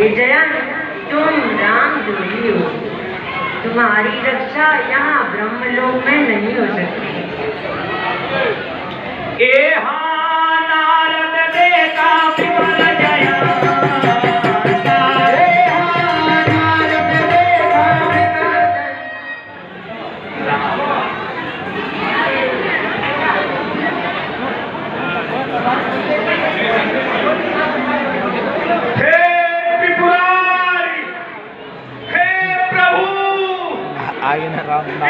विजयन, तुम रामद्रोही हो। तुम्हारी रक्षा यहाँ ब्रह्मलोक में नहीं हो सकती। नारद देखा विमल जया,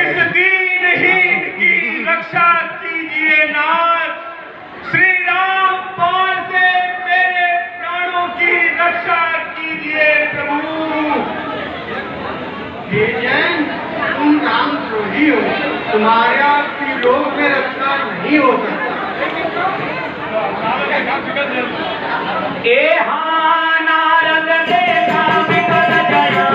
इस दीनहीन की रक्षा कीजिए नाथ। श्री राम पाल से मेरे प्राणों की रक्षा कीजिए प्रभु। हे जैन, तुम रामद्रोही हो। तुम्हारा लोक में रक्षा नहीं हो सकता। नारद देखा विकल जया,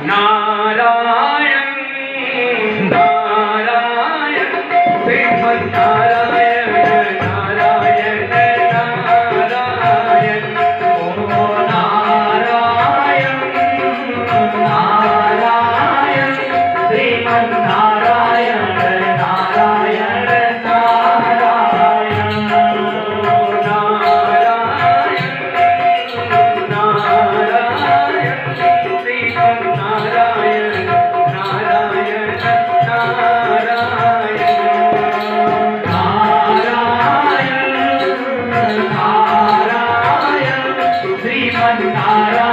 नारायण नारायण श्रीमन नारायण नारायण नारायण ओम नारायण नारायण श्रीमन नारायण नारायण नारायण नारायण श्रीमन नारायण नारायण नारायण नारायण श्रीमन नारायण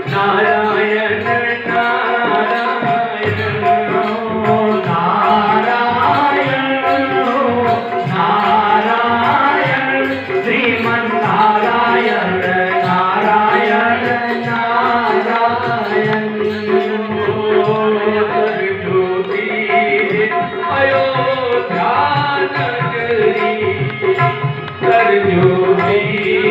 नारायण नारायण श्रीमन नारायण श्रीमन नारायण नारायण अयोध्या नगरी कर ज्योति